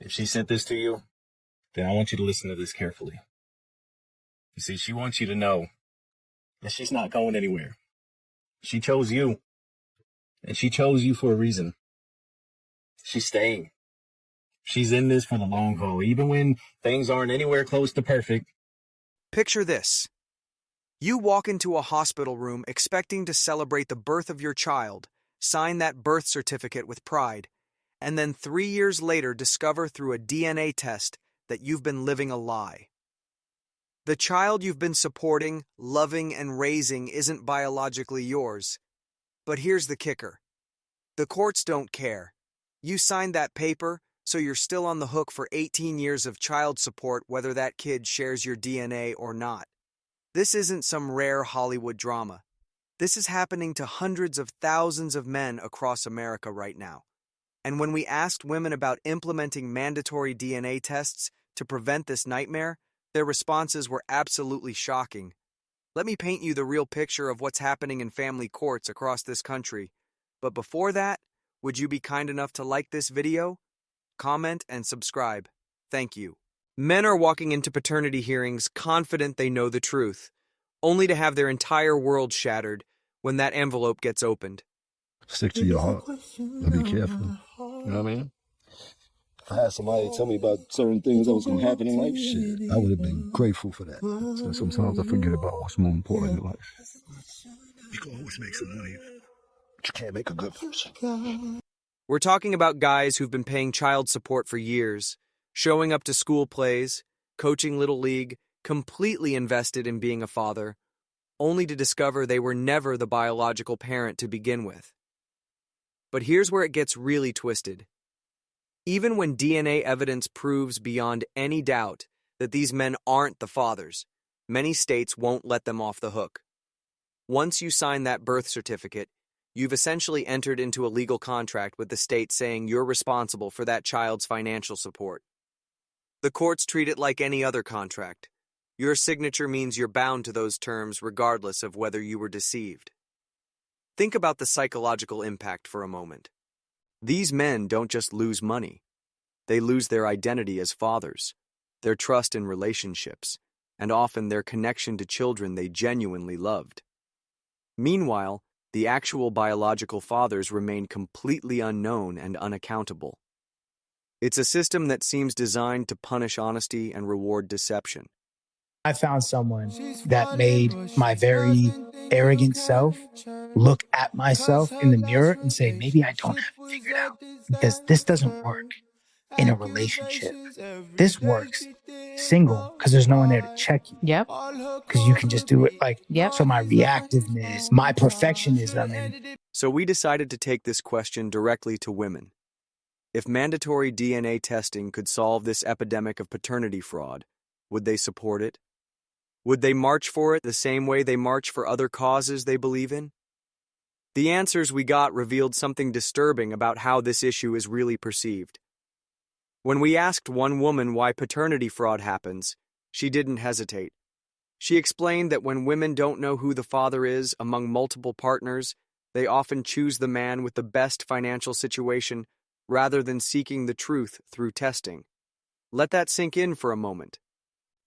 If she sent this to you, then I want you to listen to this carefully. You see, she wants you to know that she's not going anywhere. She chose you, and she chose you for a reason. She's staying. She's in this for the long haul, even when things aren't anywhere close to perfect. Picture this. You walk into a hospital room expecting to celebrate the birth of your child, sign that birth certificate with pride, and then 3 years later discover through a DNA test that you've been living a lie. The child you've been supporting, loving, and raising isn't biologically yours. But here's the kicker. The courts don't care. You signed that paper, so you're still on the hook for 18 years of child support whether that kid shares your DNA or not. This isn't some rare Hollywood drama. This is happening to hundreds of thousands of men across America right now. And when we asked women about implementing mandatory DNA tests to prevent this nightmare, their responses were absolutely shocking. Let me paint you the real picture of what's happening in family courts across this country. But before that, would you be kind enough to like this video, comment, and subscribe? Thank you. Men are walking into paternity hearings confident they know the truth, only to have their entire world shattered when that envelope gets opened. Stick to your heart and be careful. You know what I mean? If I had somebody tell me about certain things that was going to happen in life, shit, I would have been grateful for that. So sometimes I forget about what's more important in life. You can always make some money, but you can't make a good person. We're talking about guys who've been paying child support for years, showing up to school plays, coaching Little League, completely invested in being a father, only to discover they were never the biological parent to begin with. But here's where it gets really twisted. Even when DNA evidence proves beyond any doubt that these men aren't the fathers, many states won't let them off the hook. Once you sign that birth certificate, you've essentially entered into a legal contract with the state saying you're responsible for that child's financial support. The courts treat it like any other contract. Your signature means you're bound to those terms regardless of whether you were deceived. Think about the psychological impact for a moment. These men don't just lose money. They lose their identity as fathers, their trust in relationships, and often their connection to children they genuinely loved. Meanwhile, the actual biological fathers remain completely unknown and unaccountable. It's a system that seems designed to punish honesty and reward deception. I found someone that made my very arrogant self look at myself in the mirror and say, maybe I don't have it figured out, because this doesn't work in a relationship. This works single because there's no one there to check you. Yep. Because you can just do it So my reactiveness, my perfectionism. So we decided to take this question directly to women. If mandatory DNA testing could solve this epidemic of paternity fraud, would they support it? Would they march for it the same way they march for other causes they believe in? The answers we got revealed something disturbing about how this issue is really perceived. When we asked one woman why paternity fraud happens, she didn't hesitate. She explained that when women don't know who the father is among multiple partners, they often choose the man with the best financial situation rather than seeking the truth through testing. Let that sink in for a moment.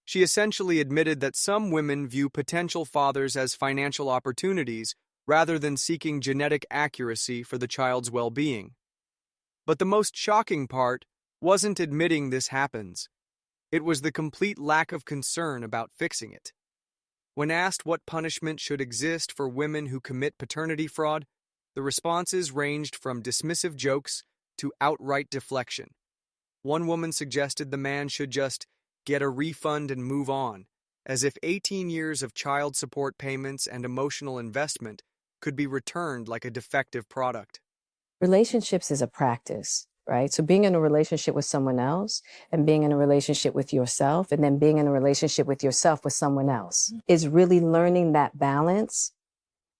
She essentially admitted that some women view potential fathers as financial opportunities rather than seeking genetic accuracy for the child's well-being. But the most shocking part wasn't admitting this happens. It was the complete lack of concern about fixing it. When asked what punishment should exist for women who commit paternity fraud, the responses ranged from dismissive jokes to outright deflection. One woman suggested the man should just get a refund and move on, as if 18 years of child support payments and emotional investment could be returned like a defective product. Relationships is a practice, right? So being in a relationship with someone else and being in a relationship with yourself and then being in a relationship with yourself with someone else is really learning that balance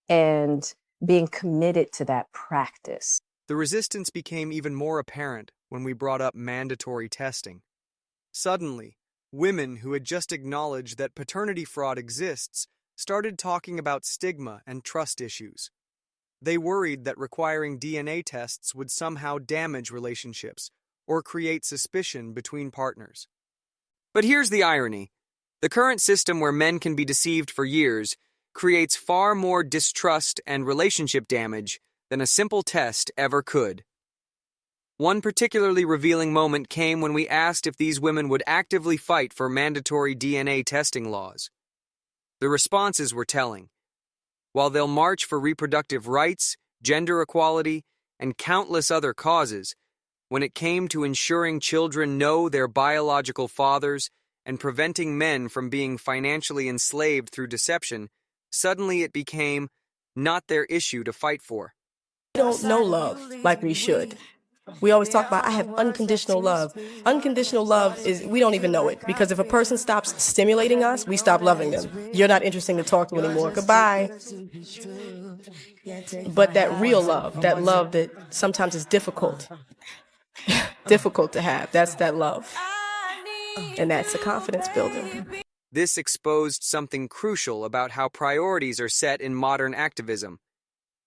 and being committed to that practice. The resistance became even more apparent when we brought up mandatory testing. Suddenly, women who had just acknowledged that paternity fraud exists started talking about stigma and trust issues. They worried that requiring DNA tests would somehow damage relationships or create suspicion between partners. But here's the irony. The current system where men can be deceived for years creates far more distrust and relationship damage than a simple test ever could. One particularly revealing moment came when we asked if these women would actively fight for mandatory DNA testing laws. The responses were telling. While they'll march for reproductive rights, gender equality, and countless other causes, when it came to ensuring children know their biological fathers and preventing men from being financially enslaved through deception, suddenly it became not their issue to fight for. We don't know love like we should. We always talk about, I have unconditional love. Unconditional love is, we don't even know it. Because if a person stops stimulating us, we stop loving them. You're not interesting to talk to anymore. Goodbye. But that real love that sometimes is difficult to have, that's that love. And that's a confidence builder. This exposed something crucial about how priorities are set in modern activism.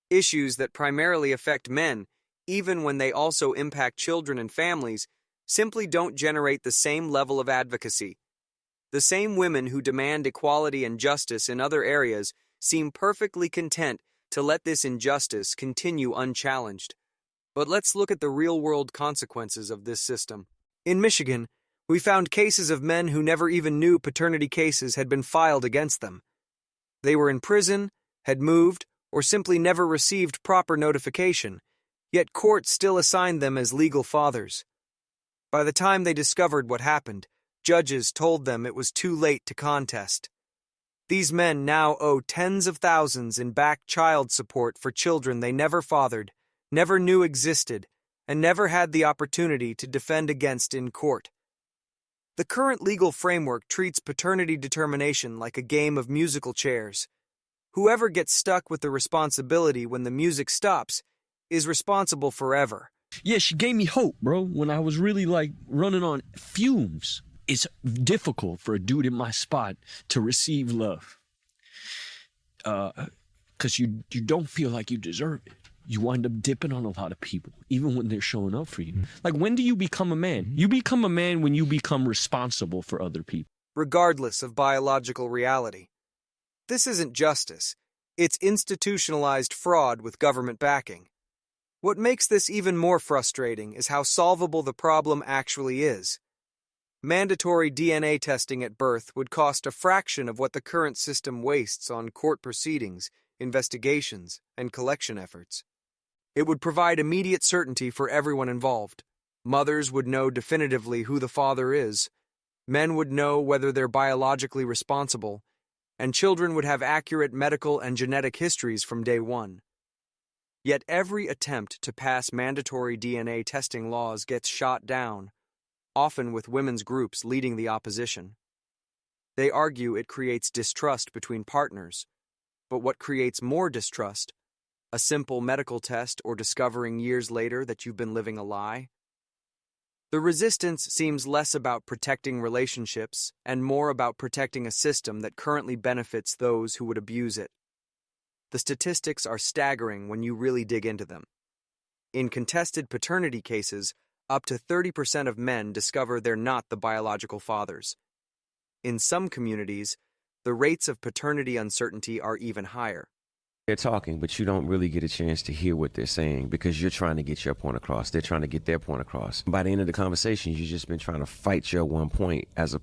Issues that primarily affect men, even when they also impact children and families, simply don't generate the same level of advocacy. The same women who demand equality and justice in other areas seem perfectly content to let this injustice continue unchallenged. But let's look at the real-world consequences of this system. In Michigan, we found cases of men who never even knew paternity cases had been filed against them. They were in prison, had moved, or simply never received proper notification, yet courts still assigned them as legal fathers. By the time they discovered what happened, judges told them it was too late to contest. These men now owe tens of thousands in back child support for children they never fathered, never knew existed, and never had the opportunity to defend against in court. The current legal framework treats paternity determination like a game of musical chairs. Whoever gets stuck with the responsibility when the music stops is responsible forever. Yeah, she gave me hope, bro, when I was really running on fumes. It's difficult for a dude in my spot to receive love. Because you don't feel like you deserve it. You wind up dipping on a lot of people, even when they're showing up for you. Like, when do you become a man? You become a man when you become responsible for other people. Regardless of biological reality. This isn't justice. It's institutionalized fraud with government backing. What makes this even more frustrating is how solvable the problem actually is. Mandatory DNA testing at birth would cost a fraction of what the current system wastes on court proceedings, investigations, and collection efforts. It would provide immediate certainty for everyone involved. Mothers would know definitively who the father is. Men would know whether they're biologically responsible, and children would have accurate medical and genetic histories from day one. Yet every attempt to pass mandatory DNA testing laws gets shot down, often with women's groups leading the opposition. They argue it creates distrust between partners, but what creates more distrust? A simple medical test or discovering years later that you've been living a lie? The resistance seems less about protecting relationships and more about protecting a system that currently benefits those who would abuse it. The statistics are staggering when you really dig into them. In contested paternity cases, up to 30% of men discover they're not the biological fathers. In some communities, the rates of paternity uncertainty are even higher. They're talking, but you don't really get a chance to hear what they're saying because you're trying to get your point across. They're trying to get their point across. By the end of the conversation, you've just been trying to fight your one point as a...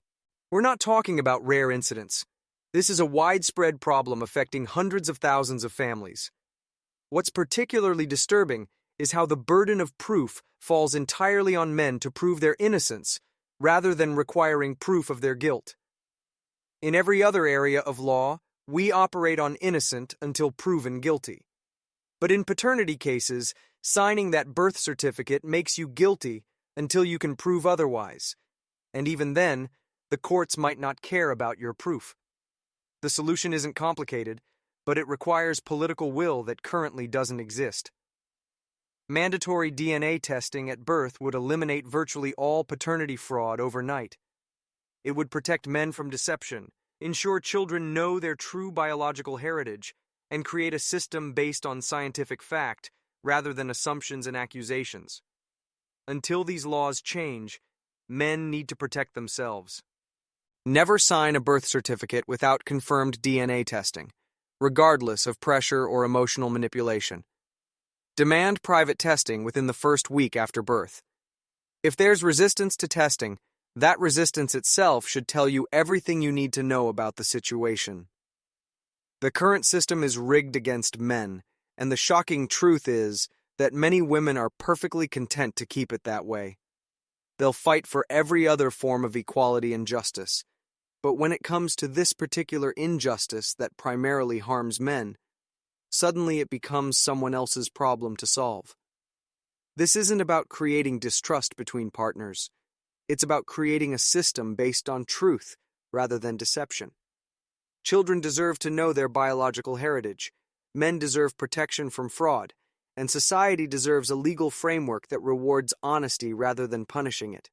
We're not talking about rare incidents. This is a widespread problem affecting hundreds of thousands of families. What's particularly disturbing is how the burden of proof falls entirely on men to prove their innocence, rather than requiring proof of their guilt. In every other area of law, we operate on innocent until proven guilty. But in paternity cases, signing that birth certificate makes you guilty until you can prove otherwise. And even then, the courts might not care about your proof. The solution isn't complicated, but it requires political will that currently doesn't exist. Mandatory DNA testing at birth would eliminate virtually all paternity fraud overnight. It would protect men from deception, ensure children know their true biological heritage, and create a system based on scientific fact rather than assumptions and accusations. Until these laws change, men need to protect themselves. Never sign a birth certificate without confirmed DNA testing, regardless of pressure or emotional manipulation. Demand private testing within the first week after birth. If there's resistance to testing, that resistance itself should tell you everything you need to know about the situation. The current system is rigged against men, and the shocking truth is that many women are perfectly content to keep it that way. They'll fight for every other form of equality and justice. But when it comes to this particular injustice that primarily harms men, suddenly it becomes someone else's problem to solve. This isn't about creating distrust between partners. It's about creating a system based on truth rather than deception. Children deserve to know their biological heritage. Men deserve protection from fraud. And society deserves a legal framework that rewards honesty rather than punishing it.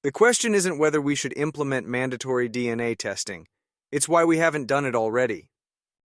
The question isn't whether we should implement mandatory DNA testing. It's why we haven't done it already.